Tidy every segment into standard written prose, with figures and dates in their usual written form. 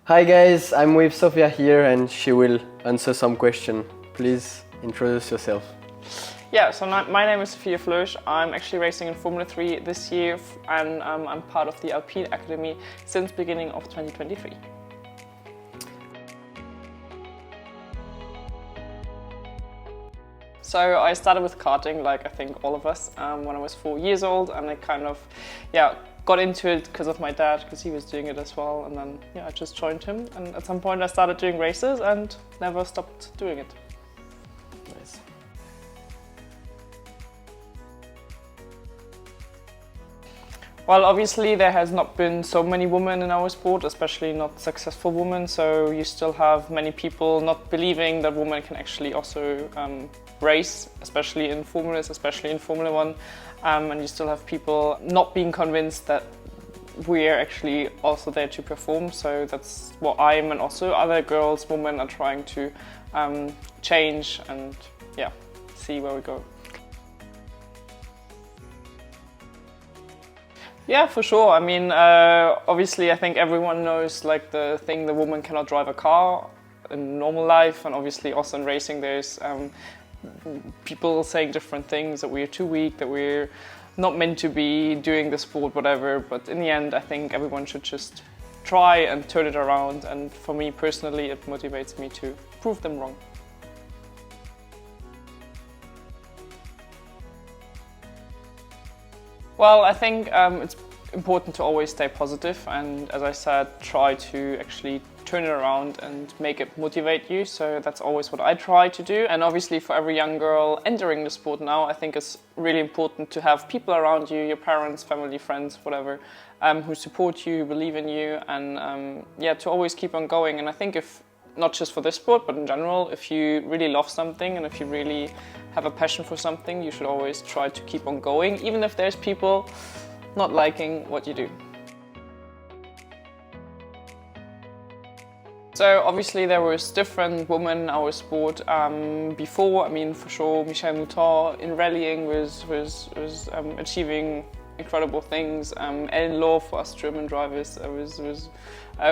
Hi guys, I'm with Sophia here and she will answer some question. Please introduce yourself. Yeah, so my name is Sophia Flörsch. I'm actually racing in Formula 3 this year and I'm part of the Alpine Academy since beginning of 2023. So I started with karting, like I think all of us, when I was 4 years old, and I kind of, got into it because of my dad, because he was doing it as well, and then I just joined him, and at some point I started doing races and never stopped doing it. Nice. Well, obviously there has not been so many women in our sport, especially not successful women, so you still have many people not believing that women can actually also race, especially in formulas, especially in Formula 1, and you still have people not being convinced that we're actually also there to perform. So that's what I'm and also other girls, women are trying to change and see where we go. Yeah, for sure. I mean, obviously I think everyone knows like the thing, the woman cannot drive a car in normal life, and obviously also in racing there's people saying different things, that we're too weak, that we're not meant to be doing the sport, whatever. But in the end, I think everyone should just try and turn it around. And for me personally, it motivates me to prove them wrong. Well, I think it's important to always stay positive, and as I said, try to actually turn it around and make it motivate you. So that's always what I try to do. And obviously for every young girl entering the sport now, I think it's really important to have people around you, your parents, family, friends, whatever, who support you, who believe in you, and to always keep on going. And I think if, not just for this sport, but in general, if you really love something and if you really have a passion for something, you should always try to keep on going, even if there's people not liking what you do. So obviously there was different women in our sport before. I mean, for sure, Michelle Mouton in rallying was achieving incredible things. Ellen Law for us German drivers was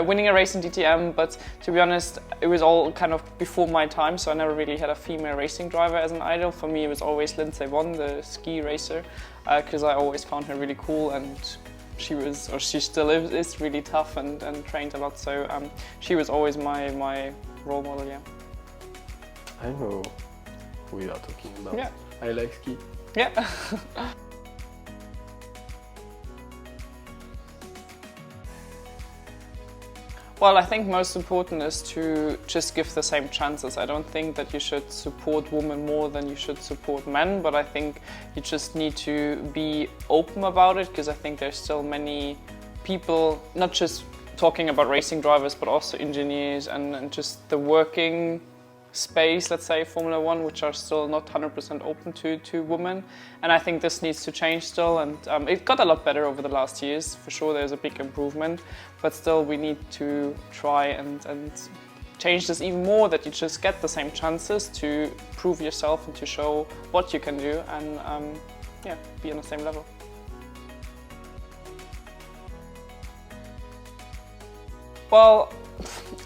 winning a race in DTM, but to be honest, it was all kind of before my time, so I never really had a female racing driver as an idol. For me, it was always Lindsay Vonn, the ski racer, because I always found her really cool, and she was, or she still is really tough and trained a lot, so she was always my role model, yeah. I know who you are talking about. Yeah. I like ski. Yeah. Well, I think most important is to just give the same chances. I don't think that you should support women more than you should support men, but I think you just need to be open about it, because I think there's still many people, not just talking about racing drivers, but also engineers and just the working space, let's say Formula 1, which are still not 100% open to women. And I think this needs to change still, and it got a lot better over the last years. For sure there's a big improvement, but still we need to try and change this even more, that you just get the same chances to prove yourself and to show what you can do, and be on the same level. Well,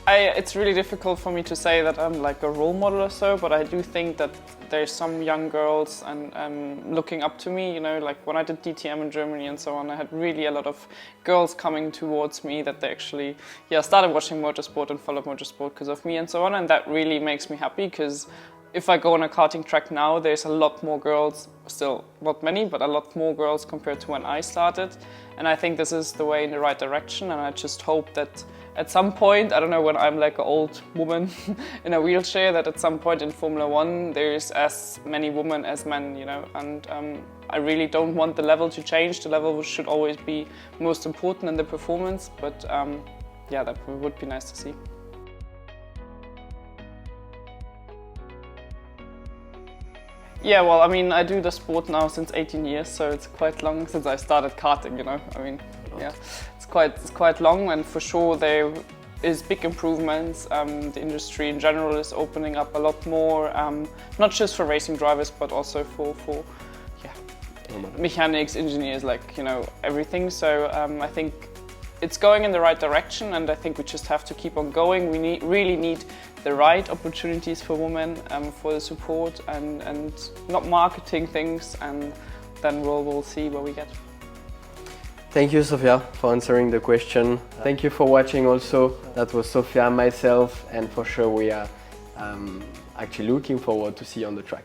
it's really difficult for me to say that I'm like a role model or so, but I do think that there's some young girls and looking up to me, you know, like when I did DTM in Germany and so on, I had really a lot of girls coming towards me that they actually started watching motorsport and followed motorsport because of me and so on, and that really makes me happy, because if I go on a karting track now, there's a lot more girls, still not many, but a lot more girls compared to when I started. And I think this is the way in the right direction, and I just hope that at some point, I don't know, when I'm like an old woman in a wheelchair, that at some point in Formula 1 there's as many women as men, you know, and I really don't want the level to change. The level should always be most important in the performance, but that would be nice to see. Yeah, well, I mean, I do the sport now since 18 years, so it's quite long since I started karting, you know. I mean, it's quite long, and for sure there is big improvements. The industry in general is opening up a lot more, not just for racing drivers, but also for mechanics, engineers, like, you know, everything. So I think it's going in the right direction, and I think we just have to keep on going. We really need the right opportunities for women, for the support, and not marketing things, and then we'll see where we get. Thank you, Sophia, for answering the question. Thank you for watching also. That was Sophia, myself, and for sure we are actually looking forward to see you on the track.